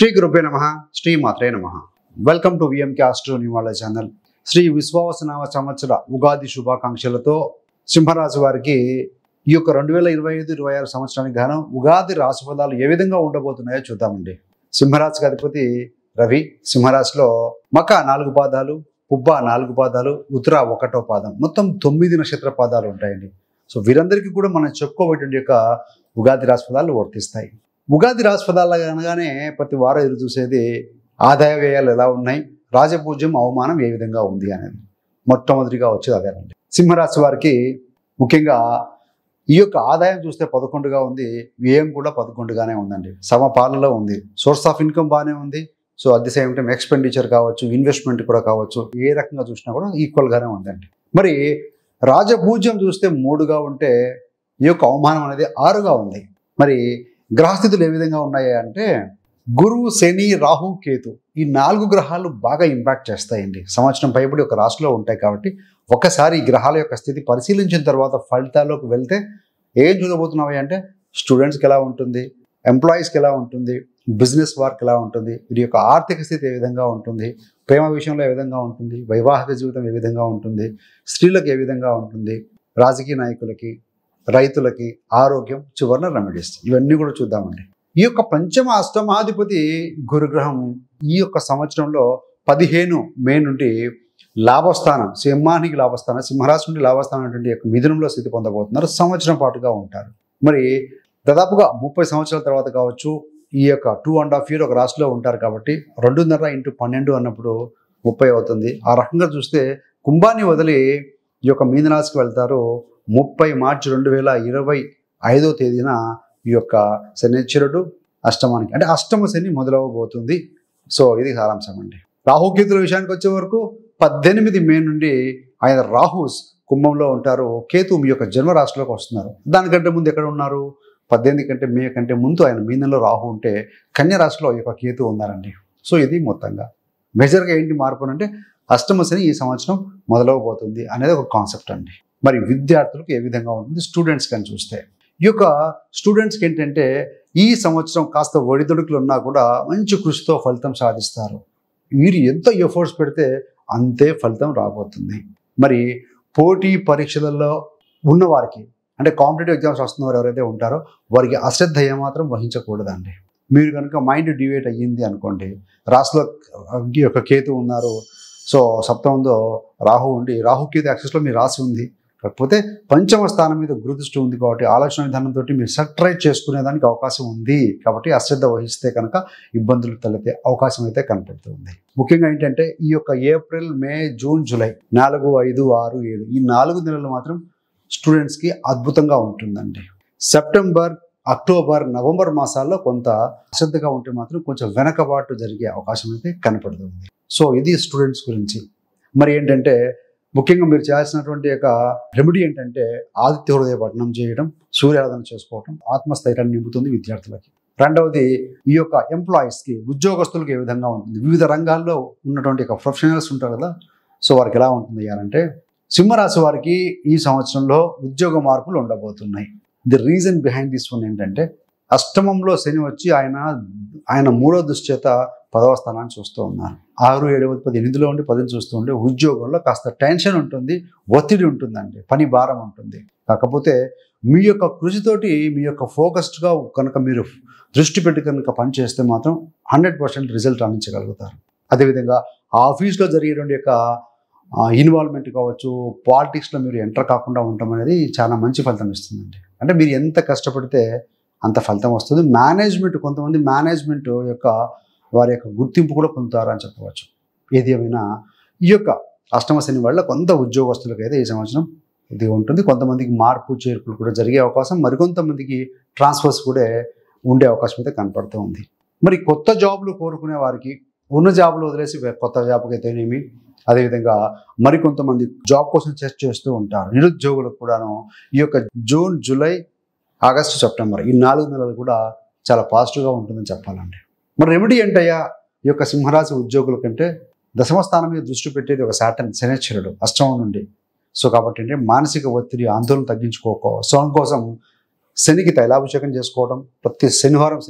శ్రీ గురుభ్యో నమః శ్రీ మాత్రే నమః welcome to VMK astro numerology channel. శ్రీ విశ్వావసనామ సంవత్సర ఉగాది శుభాకాంక్షలతో సింహరాశి వారికి ఈ యొక్క 2025-26 సంవత్సరానికి గాను ఉగాది రాశి ఫలాలు ఏ విధంగా ఉండబోతున్నాయో చూద్దామండి. సింహరాశికి అధిపతి రవి. సింహరాశిలో మక 4 పాదాలు, పుబ్బ 4 పాదాలు, ఉత్తర 1వ పాదం, మొత్తం 9 నక్షత్ర పాదాలు ఉంటాయండి. సో వీరందరికీ కూడా మనం చెప్పుకోబట్టి యొక్క ఉగాది రాశి ఫలాలు వర్తిస్తాయి. ఉగాది రాశి ఫలాలు అనగానే ప్రతి వారం ఎదురు చూసేది ఆదాయ వ్యయాలు ఎలా ఉన్నాయి, రాజపూజ్యం అవమానం ఏ విధంగా ఉంది అనేది మొట్టమొదటిగా వచ్చేది అదేనండి. సింహరాశి వారికి ముఖ్యంగా ఈ యొక్క ఆదాయం చూస్తే 11గా ఉంది, వ్యయం కూడా 11గానే ఉందండి. సమపాలలో ఉంది. సోర్స్ ఆఫ్ ఇన్కమ్ బాగానే ఉంది. So at the same time expenditure కావచ్చు, ఇన్వెస్ట్మెంట్ కూడా కావచ్చు, ఏ రకంగా చూసినా కూడా ఈక్వల్గానే ఉందండి. మరి రాజపూజ్యం చూస్తే 3గా ఉంటే ఈ యొక్క అవమానం అనేది 6గా ఉంది. మరి గ్రహస్థితులు ఏ విధంగా ఉన్నాయి అంటే గురువు, శని, రాహు, కేతు ఈ 4 గ్రహాలు బాగా ఇంపాక్ట్ చేస్తాయండి. సంవత్సరం పైబడి ఒక రాశిలో ఉంటాయి కాబట్టి ఒకసారి ఈ గ్రహాల యొక్క స్థితి పరిశీలించిన తర్వాత ఫలితాల్లోకి వెళ్తే ఏం చూడబోతున్నాయి అంటే స్టూడెంట్స్కి ఎలా ఉంటుంది, ఎంప్లాయీస్కి ఎలా ఉంటుంది, బిజినెస్ వార్క్ ఎలా ఉంటుంది, వీరి యొక్క ఆర్థిక స్థితి ఏ విధంగా ఉంటుంది, ప్రేమ విషయంలో ఏ విధంగా ఉంటుంది, వైవాహిక జీవితం ఏ విధంగా ఉంటుంది, స్త్రీలకు ఏ విధంగా ఉంటుంది, రాజకీయ నాయకులకి, రైతులకి, ఆరోగ్యం, చివరన రెమెడీస్, ఇవన్నీ కూడా చూద్దామండి. ఈ యొక్క పంచమ అష్టమాధిపతి గురుగ్రహం ఈ యొక్క సంవత్సరంలో 15 మే నుండి లాభస్థానం, సింహానికి లాభస్థానం, సింహరాశి నుండి లాభస్థానం అనేటువంటి యొక్క మిథునంలో స్థితి పొందబోతున్నారు. సంవత్సరం పాటుగా ఉంటారు. మరి దాదాపుగా 30 సంవత్సరాల తర్వాత కావచ్చు ఈ యొక్క 2.5 years ఒక రాశిలో ఉంటారు కాబట్టి 2.5 × 12 అన్నప్పుడు 30 అవుతుంది. ఆ రకంగా చూస్తే కుంభాన్ని వదిలి ఈ యొక్క మీనరాశికి వెళ్తారు. 30 మార్చి 2025 తేదీన ఈ యొక్క శనిశ్చరుడు అష్టమానికి అంటే అష్టమ శని మొదలవబోతుంది. సో ఇది సారాంశం అండి. రాహుకేతుల విషయానికి వచ్చే వరకు 18 మే నుండి ఆయన రాహు కుంభంలో ఉంటారు, కేతు మీ యొక్క జన్మరాశిలోకి వస్తున్నారు. దానికంటే ముందు ఎక్కడ ఉన్నారు? 18 మే కంటే ముందు ఆయన మీనంలో రాహు ఉంటే కన్య రాశిలో ఈ యొక్క కేతు ఉన్నారండి. సో ఇది మొత్తంగా మేజర్గా ఏంటి మార్పు అంటే అష్టమ శని ఈ సంవత్సరం మొదలవబోతుంది అనేది ఒక కాన్సెప్ట్ అండి. మరి విద్యార్థులకు ఏ విధంగా ఉంటుంది, స్టూడెంట్స్ కానీ చూస్తే ఈ యొక్క స్టూడెంట్స్కి ఏంటంటే ఈ సంవత్సరం కాస్త ఒడిదుడుకులు ఉన్నా కూడా మంచి కృషితో ఫలితం సాధిస్తారు. వీరు ఎంత ఎఫర్ట్స్ పెడితే అంతే ఫలితం రాబోతుంది. మరి పోటీ పరీక్షలలో ఉన్నవారికి అంటే కాంపిటేటివ్ ఎగ్జామ్స్ వస్తున్నవారు ఎవరైతే ఉంటారో వారికి అశ్రద్ధ ఏమాత్రం వహించకూడదండి. మీరు కనుక మైండ్ డివేట్ అయ్యింది అనుకోండి, రాశిలో ఈ యొక్క కేతు ఉన్నారు, సో సప్తమంలో రాహు ఉండి రాహుకేతు యాక్సెస్లో మీ రాశి ఉంది, కాకపోతే పంచమ స్థానం మీద గురుదృష్టి ఉంది కాబట్టి ఆలోచన విధానంతో మీరు సట్రైట్ చేసుకునేదానికి అవకాశం ఉంది. కాబట్టి అశ్రద్ధ వహిస్తే కనుక ఇబ్బందులు తలెత్తే అవకాశం అయితే కనపడుతుంది. ముఖ్యంగా ఏంటంటే ఈ యొక్క ఏప్రిల్, మే, జూన్, జూలై 4, 5, 6, 7 ఈ 4 నెలలు మాత్రం స్టూడెంట్స్కి అద్భుతంగా ఉంటుందండి. సెప్టెంబర్, అక్టోబర్, నవంబర్ మాసాల్లో కొంత అశ్రద్ధగా ఉంటే మాత్రం కొంచెం వెనకబాటు జరిగే అవకాశం అయితే కనపడుతుంది. సో ఇది స్టూడెంట్స్ గురించి. మరి ఏంటంటే ముఖ్యంగా మీరు చేయాల్సినటువంటి యొక్క రెమెడీ ఏంటంటే ఆదిత్య హృదయ పఠనం చేయడం, సూర్యారాధన చేసుకోవడం ఆత్మస్థైర్యాన్ని నింపుతుంది విద్యార్థులకి. రెండవది ఈ యొక్క ఎంప్లాయీస్కి, ఉద్యోగస్తులకు ఏ విధంగా ఉంటుంది, వివిధ రంగాల్లో ఉన్నటువంటి యొక్క ప్రొఫెషనల్స్ ఉంటారు కదా, సో వారికి ఎలా ఉంటుంది అంటే సింహరాశి వారికి ఈ సంవత్సరంలో ఉద్యోగ మార్పులు ఉండబోతున్నాయి. The reason behind this one ఏంటంటే అష్టమంలో శని వచ్చి ఆయన 3వ దృష్టి చేత 10వ స్థానాన్ని చూస్తూ ఉన్నారు. 6, 7, 10, 8లో ఉండి 10 చూస్తూ ఉంటే ఉద్యోగంలో కాస్త టెన్షన్ ఉంటుంది, ఒత్తిడి ఉంటుందండి, పని భారం ఉంటుంది. కాకపోతే మీ యొక్క కృషితోటి మీ యొక్క ఫోకస్డ్గా కనుక మీరు దృష్టి పెట్టి కనుక పని చేస్తే మాత్రం 100% రిజల్ట్ అందించగలుగుతారు. అదేవిధంగా ఆ ఆఫీస్లో జరిగేటువంటి యొక్క ఇన్వాల్వ్మెంట్ కావచ్చు, పాలిటిక్స్లో మీరు ఎంటర్ కాకుండా ఉండటం అనేది చాలా మంచి ఫలితం ఇస్తుందండి. అంటే మీరు ఎంత కష్టపడితే అంత ఫలితం వస్తుంది. మేనేజ్మెంట్, కొంతమంది మేనేజ్మెంట్ యొక్క వారి యొక్క గుర్తింపు కూడా పొందుతారు అని చెప్పవచ్చు. ఏది ఏమైనా ఈ యొక్క అష్టమ శని వల్ల కొంత ఉద్యోగస్తులకు అయితే ఈ సంవత్సరం ఇది ఉంటుంది. కొంతమందికి మార్పు చేర్పులు కూడా జరిగే అవకాశం, మరికొంతమందికి ట్రాన్స్ఫర్స్ కూడా ఉండే అవకాశం అయితే కనపడుతూ ఉంది. మరి కొత్త జాబ్లు కోరుకునే వారికి ఉన్న జాబ్లు వదిలేసి కొత్త జాబ్కి అయితేనేమి, అదేవిధంగా మరికొంతమంది జాబ్ కోసం సెర్చ్ చేస్తూ ఉంటారు. నిరుద్యోగులకు కూడాను ఈ యొక్క జూన్, జూలై, ఆగస్టు, సెప్టెంబర్ ఈ 4 నెలలు కూడా చాలా పాజిటివ్గా ఉంటుందని చెప్పాలండి. మరి రెమెడీ ఏంటయ్యా ఈ యొక్క సింహరాశి ఉద్యోగుల కంటే దశమ స్థానం మీద దృష్టి పెట్టేది ఒక సాటర్న్, శనిశ్చరుడు అష్టమం నుండి. సో కాబట్టి అంటే మానసిక ఒత్తిడి, ఆందోళన తగ్గించుకోసం శనికి తైలాభిషేకం చేసుకోవడం, ప్రతి శనివారం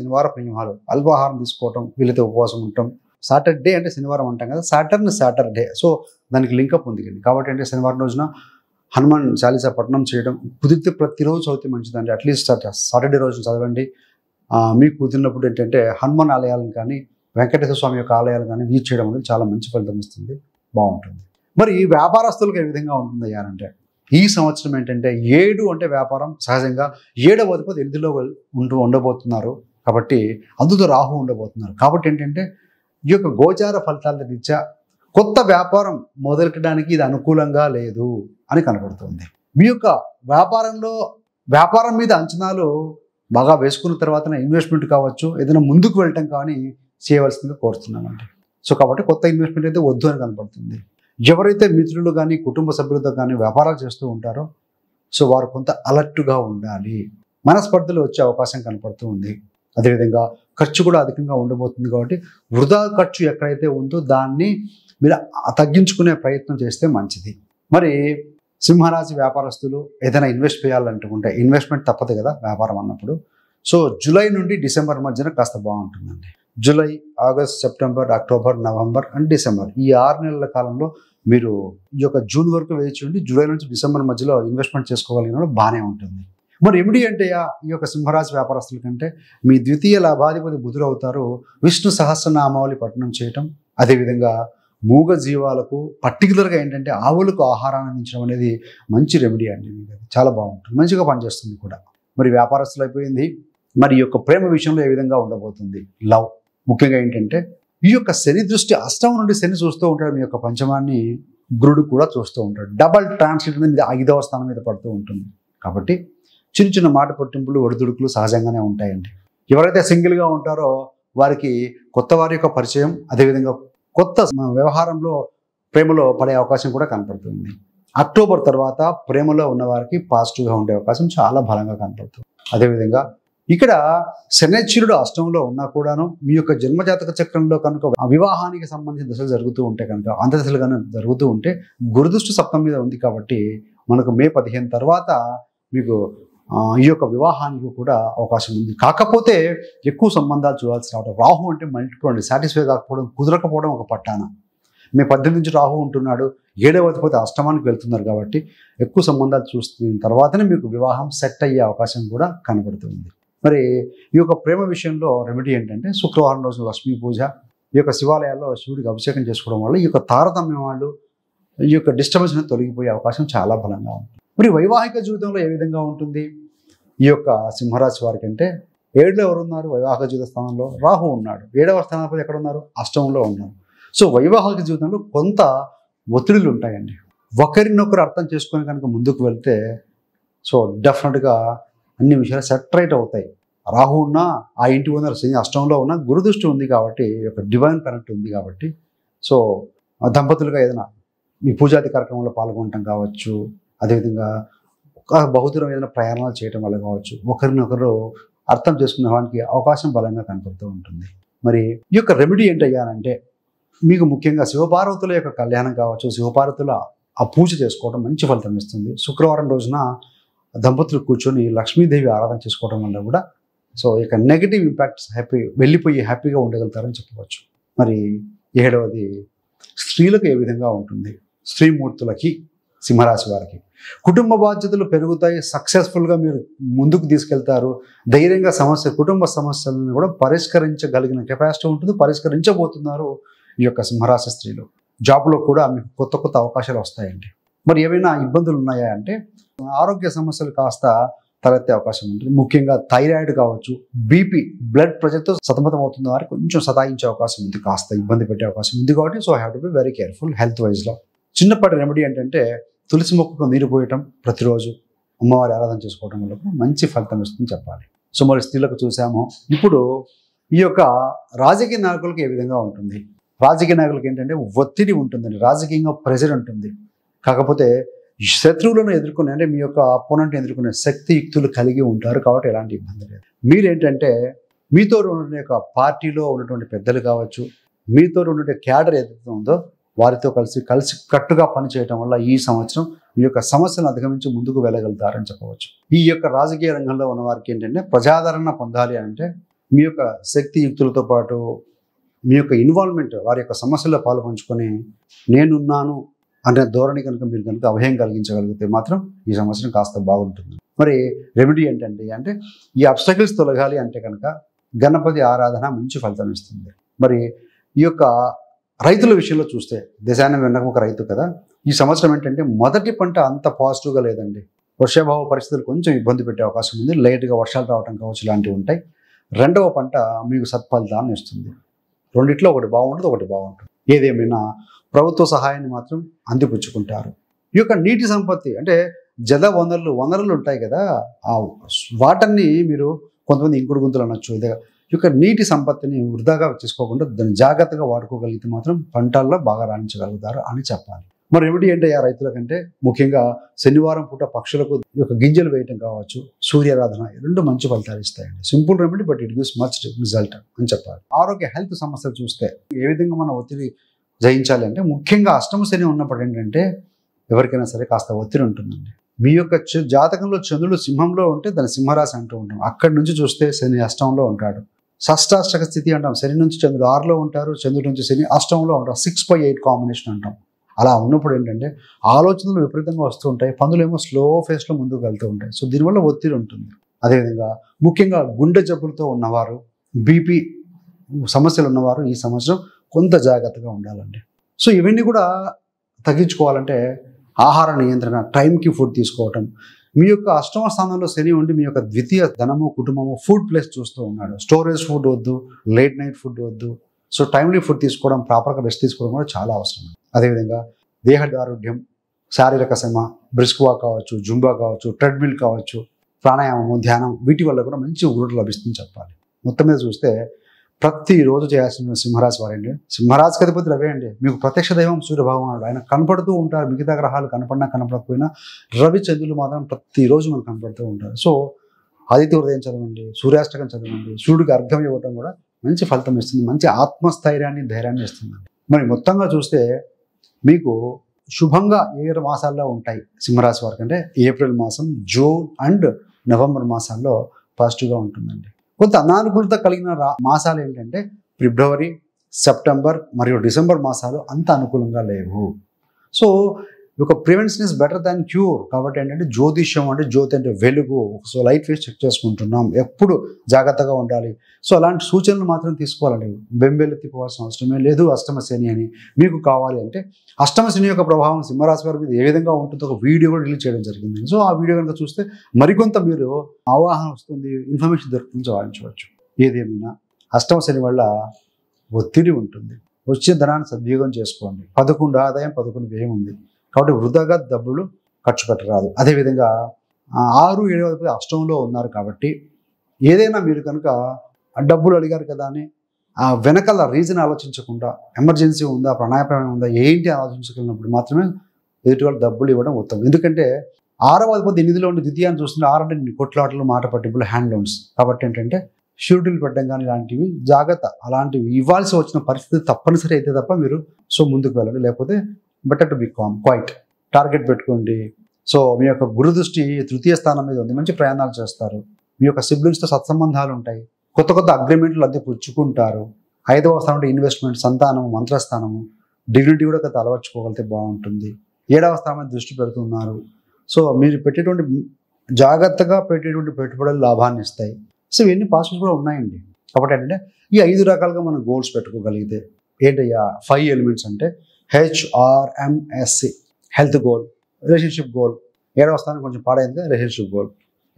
నియమాలు అల్పాహారం తీసుకోవడం, వీళ్ళతో ఉపవాసం ఉండటం. సాటర్డే అంటే శనివారం అంటాం కదా, సాటర్డే, సో దానికి లింకప్ ఉంది కాబట్టి అంటే శనివారం రోజున హనుమాన్ చాలీసా పఠనం చేయడం, కుదిరితే ప్రతిరోజు చదివితే మంచిదండి. అట్లీస్ట్ సాటర్డే రోజు చదవండి. మీకు కుదిరినప్పుడు ఏంటంటే హనుమాన్ ఆలయాలను కానీ వెంకటేశ్వర స్వామి యొక్క ఆలయాలు కానీ విజిట్ చేయడం అనేది చాలా మంచి ఫలితం ఇస్తుంది, బాగుంటుంది. మరి వ్యాపారస్తులకు ఏ విధంగా ఉంటుంది అంటే ఈ సంవత్సరం ఏంటంటే 7 అంటే వ్యాపారం సహజంగా 7వ అధిపతి 8లో ఉండబోతున్నారు కాబట్టి అందులో రాహు ఉండబోతున్నారు కాబట్టి ఏంటంటే ఈ యొక్క గోచార ఫలితాల రీత్యా కొత్త వ్యాపారం మొదలెట్టడానికి ఇది అనుకూలంగా లేదు అని కనబడుతుంది. మీ యొక్క వ్యాపారం మీద అంచనాలు బాగా వేసుకున్న తర్వాతనే ఇన్వెస్ట్మెంట్ కావచ్చు, ఏదైనా ముందుకు వెళ్ళటం కానీ చేయవలసిందిగా కోరుతున్నామండి. సో కాబట్టి కొత్త ఇన్వెస్ట్మెంట్ అయితే వద్దు అని కనపడుతుంది. ఎవరైతే మిత్రులు కానీ కుటుంబ సభ్యులతో కానీ వ్యాపారాలు చేస్తూ ఉంటారో సో వారు కొంత అలర్ట్గా ఉండాలి. మనస్పర్ధలు వచ్చే అవకాశం కనపడుతూ ఉంది. అదేవిధంగా ఖర్చు కూడా అధికంగా ఉండబోతుంది కాబట్టి వృధా ఖర్చు ఎక్కడైతే ఉందో దాన్ని మీరు తగ్గించుకునే ప్రయత్నం చేస్తే మంచిది. మరి సింహరాశి వ్యాపారస్తులు ఏదైనా ఇన్వెస్ట్ చేయాలనుకుంటే ఇన్వెస్ట్మెంట్ తప్పదు కదా వ్యాపారం అన్నప్పుడు. సో జూలై నుండి డిసెంబర్ మధ్యన కాస్త బాగుంటుందండి. July, August, September, October, November and December ఈ 6 నెలల కాలంలో మీరు ఈ యొక్క జూన్ వరకు వేచి ఉండి జూలై నుంచి డిసెంబర్ మధ్యలో ఇన్వెస్ట్మెంట్ చేసుకోగలిగిన బాగానే ఉంటుంది. మరి ఎమిడి అంటే ఈ యొక్క సింహరాశి వ్యాపారస్తుల కంటే మీ ద్వితీయ లాభాధిపతి బుధుడు అవుతారు. విష్ణు సహస్రనామావళి పఠనం చేయటం, అదేవిధంగా మూగ జీవాలకు పర్టికులర్గా ఏంటంటే ఆవులకు ఆహారాన్ని అందించడం అనేది మంచి రెమెడీ అండి. మీకు చాలా బాగుంటుంది, మంచిగా పనిచేస్తుంది కూడా. మరి వ్యాపారస్తులు అయిపోయింది. మరి ఈ యొక్క ప్రేమ విషయంలో ఏ విధంగా ఉండబోతుంది? లవ్ ముఖ్యంగా ఏంటంటే ఈ యొక్క శని దృష్టి అష్టమం నుండి శని చూస్తూ ఉంటాడు, మీ యొక్క పంచమాన్ని గురుడు కూడా చూస్తూ ఉంటాడు. డబల్ ట్రాన్స్లేట్ అనేది 5వ స్థానం మీద పడుతూ ఉంటుంది కాబట్టి చిన్న చిన్న మాట పట్టింపులు ఒడిదుడుకులు సహజంగానే ఉంటాయండి. ఎవరైతే సింగిల్గా ఉంటారో వారికి కొత్త వారి యొక్క పరిచయం, అదేవిధంగా కొత్త వ్యవహారంలో ప్రేమలో పడే అవకాశం కూడా కనపడుతుంది. అక్టోబర్ తర్వాత ప్రేమలో ఉన్న వారికి పాజిటివ్గా ఉండే అవకాశం చాలా బలంగా కనపడుతుంది. అదేవిధంగా ఇక్కడ శనైశ్వరుడు అష్టంలో ఉన్నా కూడాను మీ యొక్క జన్మజాతక చక్రంలో కనుక వివాహానికి సంబంధించిన దశలు జరుగుతూ ఉంటే కనుక అంతదశలు కనుక జరుగుతూ ఉంటే గురుదృష్టి సప్తమం మీద ఉంది కాబట్టి మనకు మే 15 తర్వాత మీకు ఈ యొక్క వివాహానికి కూడా అవకాశం ఉంది. కాకపోతే ఎక్కువ సంబంధాలు చూడాల్సి రావడం. రాహు అంటే మల్టిపుల్ అండి, సాటిస్ఫై కాకపోవడం, కుదరకపోవడం ఒక పట్టాన. మే 18 నుంచి రాహు ఉంటున్నాడు, 7వ అధిపతి అష్టమానికి వెళ్తున్నారు కాబట్టి ఎక్కువ సంబంధాలు చూస్తున్న తర్వాతనే మీకు వివాహం సెట్ అయ్యే అవకాశం కూడా కనబడుతుంది. మరి ఈ యొక్క ప్రేమ విషయంలో రెమెడీ ఏంటంటే శుక్రవారం రోజు లక్ష్మీ పూజ, ఈ యొక్క శివాలయాల్లో శివుడికి అభిషేకం చేసుకోవడం వల్ల ఈ యొక్క తారతమ్యం వాళ్ళు ఈ యొక్క డిస్టర్బెన్స్ తొలగిపోయే అవకాశం చాలా బలంగా ఉంటుంది. మరి వైవాహిక జీవితంలో ఏ విధంగా ఉంటుంది ఈ యొక్క సింహరాశి వారికి అంటే 7లో ఎవరు ఉన్నారు? వైవాహిక జీవిత స్థానంలో రాహు ఉన్నాడు. 7వ స్థానంలో ఎక్కడ ఉన్నారు? అష్టంలో ఉన్నారు. సో వైవాహిక జీవితంలో కొంత ఒత్తిడులు ఉంటాయండి. ఒకరినొకరు అర్థం చేసుకొని కనుక ముందుకు వెళ్తే సో డెఫినెట్గా అన్ని విషయాలు సెటరేట్ అవుతాయి. రాహు ఉన్నా ఆ ఇంటి ఓనర్ శని అష్టంలో ఉన్న గురుదృష్టి ఉంది కాబట్టి ఒక డివైన్ కనెక్ట్ ఉంది కాబట్టి సో దంపతులుగా ఏదైనా మీ పూజాది కార్యక్రమంలో పాల్గొనటం కావచ్చు, అదేవిధంగా ఒక బహుదూరం ఏదైనా ప్రయాణాలు చేయడం వల్ల కావచ్చు, ఒకరినొకరు అర్థం చేసుకునే వానికి అవకాశం బలంగా కనపడుతూ ఉంటుంది. మరి ఈ యొక్క రెమెడీ ఏంటయ్యానంటే మీకు ముఖ్యంగా శివపార్వతుల యొక్క కళ్యాణం కావచ్చు, శివపార్వతుల ఆ పూజ చేసుకోవడం మంచి ఫలితం ఇస్తుంది. శుక్రవారం రోజున దంపతులు కూర్చొని లక్ష్మీదేవి ఆరాధన చేసుకోవడం వల్ల కూడా సో ఇక నెగిటివ్ ఇంపాక్ట్స్ వెళ్ళిపోయి హ్యాపీగా ఉండగలుగుతారని చెప్పవచ్చు. మరి 7వది స్త్రీలకు ఏ విధంగా ఉంటుంది? స్త్రీమూర్తులకి సింహరాశి వారికి కుటుంబ బాధ్యతలు పెరుగుతాయి, సక్సెస్ఫుల్గా మీరు ముందుకు తీసుకెళ్తారు, ధైర్యంగా కుటుంబ సమస్యలను కూడా పరిష్కరించగలిగిన కెపాసిటీ ఉంటుంది, పరిష్కరించబోతున్నారు ఈ యొక్క సింహరాశి స్త్రీలు. జాబ్లో కూడా మీకు కొత్త కొత్త అవకాశాలు వస్తాయండి. మరి ఏమైనా ఇబ్బందులు ఉన్నాయా అంటే ఆరోగ్య సమస్యలు కాస్త తలెత్తే అవకాశం ఉంటుంది. ముఖ్యంగా థైరాయిడ్ కావచ్చు, బీపీ, బ్లడ్ ప్రెషర్తో సతమతం అవుతున్న వారికి కొంచెం సతాయించే అవకాశం ఉంది, కాస్త ఇబ్బంది పెట్టే అవకాశం ఉంది కాబట్టి so have to be very careful health వైజ్లో. చిన్నపాటి రెమెడీ ఏంటంటే తులసి మొక్కకు నీరు పోయటం, ప్రతిరోజు అమ్మవారి ఆరాధన చేసుకోవడం వల్ల కూడా మంచి ఫలితం ఇస్తుందని చెప్పాలి. సో మరి స్త్రీలకు చూసాము. ఇప్పుడు ఈ యొక్క రాజకీయ నాయకులకు ఏ విధంగా ఉంటుంది? రాజకీయ నాయకులకు ఏంటంటే ఒత్తిడి ఉంటుందండి, రాజకీయంగా ప్రెజర్ ఉంటుంది. కాకపోతే శత్రువులను ఎదుర్కొనే అంటే మీ యొక్క అపోనెంట్ ఎదుర్కొనే శక్తి యుక్తులు కలిగి ఉంటారు కాబట్టి ఎలాంటి ఇబ్బంది లేదు. మీరేంటంటే మీతో ఉన్న యొక్క పార్టీలో ఉన్నటువంటి పెద్దలు కావచ్చు, మీతో ఉన్నటువంటి క్యాడర్ ఏదైతే ఉందో వారితో కలిసి కట్టుగా పనిచేయటం వల్ల ఈ సంవత్సరం మీ యొక్క సమస్యలను అధిగమించి ముందుకు వెళ్ళగలుగుతారని చెప్పవచ్చు. ఈ యొక్క రాజకీయ రంగంలో ఉన్న వారికి ఏంటంటే ప్రజాదరణ పొందాలి అంటే మీ యొక్క శక్తి యుక్తులతో పాటు మీ యొక్క ఇన్వాల్వ్మెంట్, వారి యొక్క సమస్యల్లో పాల్పంచుకొని నేనున్నాను అనే ధోరణి కనుక మీరు కనుక అభయం కలిగించగలిగితే మాత్రం ఈ సంవత్సరం కాస్త బాగుంటుంది. మరి రెమెడీ ఏంటంటే అంటే ఈ అబ్స్టకిల్స్ తొలగాలి అంటే కనుక గణపతి ఆరాధన మంచి ఫలితం ఇస్తుంది. మరి ఈ యొక్క రైతుల విషయంలో చూస్తే దేశాన్ని వెన్నక రైతు కదా, ఈ సంవత్సరం ఏంటంటే మొదటి పంట అంత పాజిటివ్గా లేదండి. వర్షాభావ పరిస్థితులు కొంచెం ఇబ్బంది పెట్టే అవకాశం ఉంది. లైట్గా వర్షాలు రావడం కావచ్చు, ఇలాంటివి ఉంటాయి. రెండవ పంట మీకు సత్ఫలితాన్ని ఇస్తుంది. రెండిట్లో ఒకటి బాగుంటుంది, ఒకటి బాగుంటుంది. ఏదేమైనా ప్రభుత్వ సహాయాన్ని మాత్రం అందిపుచ్చుకుంటారు. ఈ యొక్క నీటి సంపత్తి అంటే జల వనరులు ఉంటాయి కదా, ఆ వాటర్ని మీరు కొంతమంది ఇంకుడు గుంతలు అనొచ్చు. ఇదే ఈ యొక్క నీటి సంపత్తిని వృధాగా చేసుకోకుండా దాన్ని జాగ్రత్తగా వాడుకోగలిగితే మాత్రం పంటల్లో బాగా రాణించగలుగుతారు అని చెప్పాలి. మరి రెమెడీ అంటే ఆ రైతులకంటే ముఖ్యంగా శనివారం పూట పక్షులకు ఈ యొక్క గింజలు వేయటం కావచ్చు, సూర్యారాధన, రెండు మంచి ఫలితాలు ఇస్తాయండి. Simple remedy but it gives much result అని చెప్పాలి. ఆరోగ్య హెల్త్ సమస్యలు చూస్తే ఏ విధంగా మనం ఒత్తిడి జయించాలి అంటే ముఖ్యంగా అష్టమ శని ఉన్నప్పుడు ఏంటంటే ఎవరికైనా సరే కాస్త ఒత్తిడి ఉంటుందండి. మీ యొక్క జాతకంలో చంద్రుడు సింహంలో ఉంటే దాన్ని సింహరాశి అంటూ ఉంటాం. అక్కడి నుంచి చూస్తే శని అష్టంలో ఉంటాడు. షష్టాష్టక స్థితి అంటాం. శని నుంచి చంద్రుడు 6లో ఉంటారు, చంద్రుడి నుంచి శని అష్టంలో ఉంటారు. 6/8 కాంబినేషన్ అంటాం. అలా ఉన్నప్పుడు ఏంటంటే ఆలోచనలు విపరీతంగా వస్తూ ఉంటాయి, పనులేమో స్లో ఫేస్లో ముందుకు వెళ్తూ ఉంటాయి. సో దీనివల్ల ఒత్తిడి ఉంటుంది. అదేవిధంగా ముఖ్యంగా గుండె జబ్బులతో ఉన్నవారు, బీపీ సమస్యలు ఉన్నవారు ఈ సంవత్సరం కొంత జాగ్రత్తగా ఉండాలండి. సో ఇవన్నీ కూడా తగ్గించుకోవాలంటే ఆహార నియంత్రణ, టైంకి ఫుడ్ తీసుకోవటం. మీ యొక్క అష్టమ స్థానంలో శని ఉండి మీ యొక్క ద్వితీయ ధనము, కుటుంబము, ఫుడ్ ప్లేస్ చూస్తూ ఉన్నాడు. స్టోరేజ్ ఫుడ్ వద్దు, లేట్ నైట్ ఫుడ్ వద్దు. సో టైమ్లీ ఫుడ్ తీసుకోవడం, ప్రాపర్గా రెస్ట్ తీసుకోవడం కూడా చాలా అవసరం. అదేవిధంగా దేహదారుఢ్యం, శారీరక శ్రమ, బ్రిస్క్ వాక్ కావచ్చు, జుంబా కావచ్చు, ట్రెడ్మిల్ కావచ్చు, ప్రాణాయామము, ధ్యానం, వీటి వల్ల కూడా మంచి ఊరట లభిస్తుంది చెప్పాలి. మొత్తం మీద చూస్తే ప్రతిరోజు చేయాల్సిన సింహరాశి వారండి. సింహరాశికి అధిపతి రవి అండి. మీకు ప్రత్యక్ష దైవం సూర్యభగవానుడు. ఆయన కనపడుతూ ఉంటారు. మిగతా గ్రహాలు కనపడినా కనపడకపోయినా రవి చంద్రులు మాత్రం ప్రతిరోజు మనకు కనపడుతూ ఉంటారు. సో ఆదిత్య హృదయం చదవండి, సూర్యాష్టకం చదవండి, సూర్యుడికి అర్ఘం ఇవ్వటం కూడా మంచి ఫలితం ఇస్తుంది. మంచి ఆత్మస్థైర్యాన్ని, ధైర్యాన్ని ఇస్తుంది. మరి మొత్తంగా చూస్తే మీకు శుభంగా 7 మాసాల్లో ఉంటాయి సింహరాశి వారికి. అంటే ఏప్రిల్ మాసం, జూన్ అండ్ నవంబర్ మాసాల్లో పాజిటివ్గా ఉంటుందండి. కొంత అనానుకూలత కలిగిన మాసాలు ఏంటంటే ఫిబ్రవరి, సెప్టెంబర్ మరియు డిసెంబర్ మాసాలు అంత అనుకూలంగా లేవు. సో ఒక prevention is better than cure. కాబట్టి ఏంటంటే జ్యోతిష్యం అంటే జ్యోతి అంటే వెలుగు. సో లైట్ ఫేస్ చెక్ చేసుకుంటున్నాం, ఎప్పుడు జాగ్రత్తగా ఉండాలి. సో అలాంటి సూచనలు మాత్రం తీసుకోవాలండి. బెంబేలు తిప్పవలసిన అవసరమే లేదు. అష్టమ శని అని మీకు కావాలి అంటే అష్టమ శని యొక్క ప్రభావం సింహరాశి వారి మీద ఏ విధంగా ఉంటుందో ఒక వీడియో కూడా రిలీజ్ చేయడం జరిగింది. సో ఆ వీడియో కనుక చూస్తే మరికొంత మీరు అవగాహన వస్తుంది, ఇన్ఫర్మేషన్ దొరుకుతుంది, వాయించవచ్చు. ఏదేమైనా అష్టమ శని వల్ల ఒత్తిడి ఉంటుంది. వచ్చే ధనాన్ని సద్వినియోగం చేసుకోండి. 11 ఆదాయం 11 వ్యయం ఉంది కాబట్టి వృధాగా డబ్బులు ఖర్చు పెట్టరాదు. అదేవిధంగా 6, 7 అష్టంలో ఉన్నారు కాబట్టి ఏదైనా మీరు కనుక డబ్బులు అడిగారు కదా అని ఆ వెనకాల రీజన్ ఆలోచించకుండా ఎమర్జెన్సీ ఉందా, ప్రాణాయామం ఉందా, ఏంటి ఆలోచించగలిగినప్పుడు మాత్రమే ఎదుటి వాళ్ళు డబ్బులు ఇవ్వడం ఉత్తమం. ఎందుకంటే 6వ అధిపతి 8లో ఉండి ద్వితీయాన్ని చూస్తుంటే 6 అంటే కొట్లాటలు, మాట పట్టింపులు, హ్యాండ్ లోన్స్. కాబట్టి ఏంటంటే షూరిటీలు పెట్టడం కానీ ఇలాంటివి జాగ్రత్త. అలాంటివి ఇవ్వాల్సి వచ్చిన పరిస్థితి తప్పనిసరి అయితే తప్ప మీరు ముందుకు వెళ్ళండి. లేకపోతే better to be quiet. Target పెట్టుకోండి. సో మీ యొక్క గురుదృష్టి తృతీయ స్థానం మీద ఉంది. మంచి ప్రయాణాలు చేస్తారు. మీ యొక్క సిబ్లింగ్స్తో సత్సంబంధాలు ఉంటాయి. కొత్త అగ్రిమెంట్లు అద్దె పుచ్చుకుంటారు. 5వ స్థానం ఇన్వెస్ట్మెంట్, సంతానము, మంత్రస్థానము, డిగ్నిటీ కూడా కొత్త అలవర్చుకోగలిగితే బాగుంటుంది. 7వ స్థానం దృష్టి పెడుతున్నారు. సో మీరు పెట్టేటువంటి జాగ్రత్తగా పెట్టేటువంటి పెట్టుబడులు లాభాన్ని ఇస్తాయి. సో ఇవన్నీ పాజిటివ్స్ కూడా ఉన్నాయండి. కాబట్టి ఏంటంటే ఈ 5 రకాలుగా మనం గోల్స్ పెట్టుకోగలిగితే ఏంటయ్యా 5 ఎలిమెంట్స్ అంటే HRMSC health goal, relationship goal. 7వ స్థానం కొంచెం పాడైంది, relationship goal.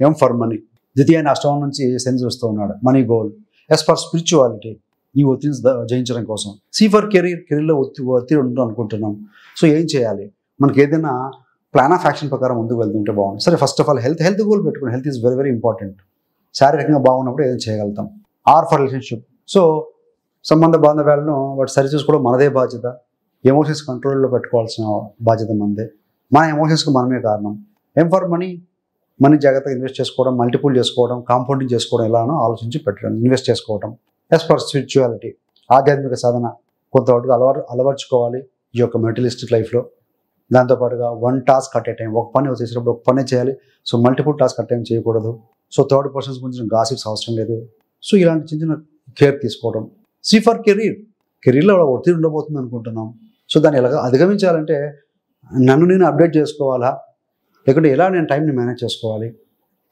M for money, ద్వితీయాన్ని అష్టమం నుంచి సెన్స్ వస్తూ ఉన్నాడు, money goal. S for spirituality, ఈ ఒత్తిడిని జయించడం కోసం. C ఫర్ కెరీర్లో ఒత్తిడి ఉంటుంది అనుకుంటున్నాం. సో ఏం చేయాలి, మనకి ఏదైనా ప్లాన్ ఆఫ్ యాక్షన్ ప్రకారం ముందుకు వెళ్తుంటే బాగుంటుంది. సరే first of all health goal పెట్టుకుని. Health is very very important. శారీరకంగా బాగున్నప్పుడు ఏదైనా చేయగలుగుతాం. R for relationship. సో సంబంధ బాంధవ్యాలను వాటి సరిచూసుకోవడం మనదే బాధ్యత. ఎమోషన్స్ కంట్రోల్లో పెట్టుకోవాల్సిన బాధ్యత మనదే. మన ఎమోషన్స్కి మనమే కారణం. M ఫర్ మనీ జాగ్రత్తగా ఇన్వెస్ట్ చేసుకోవడం, మల్టిపుల్ చేసుకోవడం, కాంపౌండింగ్ చేసుకోవడం ఎలానో ఆలోచించి పెట్టడం, ఇన్వెస్ట్ చేసుకోవడం. S ఫర్ స్పిరిచువాలిటీ ఆధ్యాత్మిక సాధన కొంతవరకు అలవర్చుకోవాలి. ఈ యొక్క మెటీరియలిస్టిక్ లైఫ్లో. దాంతోపాటుగా one task at a time, ఒక పని చేసేటప్పుడు ఒక పనే చేయాలి. So multiple task at time చేయకూడదు. సో థర్డ్ పర్సన్స్ గురించి గాసిప్స్ అవసరం లేదు. సో ఇలాంటి చిన్న చిన్న కేర్ తీసుకోవడం. సి ఫర్ కెరీర్లో ఒత్తిడి ఉండబోతుంది అనుకుంటున్నాం. సో దాన్ని ఎలా అధిగమించాలంటే నన్ను నేను అప్డేట్ చేసుకోవాలా, లేకుంటే ఎలా నేను టైంని మేనేజ్ చేసుకోవాలి,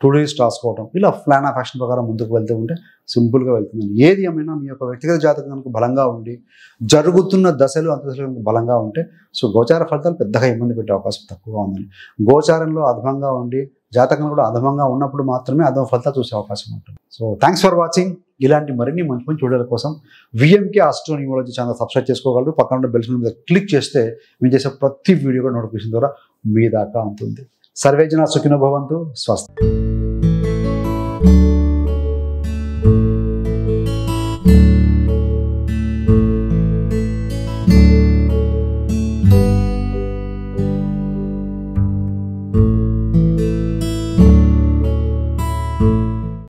టు డూ లిస్ట్ రాసుకోవడం, ఇలా ప్లాన్ ఆఫ్ యాక్షన్ ప్రకారం ముందుకు వెళ్తూ ఉంటే సింపుల్గా వెళ్తుందండి. ఏది ఏమైనా మీ యొక్క వ్యక్తిగత జాతకం కనుక బలంగా ఉండి జరుగుతున్న దశలు అంతదశలు కనుక బలంగా ఉంటే సో గోచార ఫలితాలు పెద్దగా ఇబ్బంది పెట్టే అవకాశం తక్కువగా ఉందండి. గోచారంలో అధమంగా ఉండి జాతకం కూడా అధమంగా ఉన్నప్పుడు మాత్రమే అధమ ఫలితాలు చూసే అవకాశం ఉంటుంది. So thanks for watching. ఇలాంటి మరిన్ని మంచి మంచి వీడియోల కోసం VMK astro numerology channel subscribe చేసుకోగలరు. పక్కన ఉన్న బెల్ సింబల్ మీద క్లిక్ చేస్తే మేము చేసే ప్రతి వీడియో కూడా నోటిఫికేషన్ ద్వారా మీ దాకా ఉంటుంది. సర్వేజన సుఖినో భవంతు. స్వస్తి.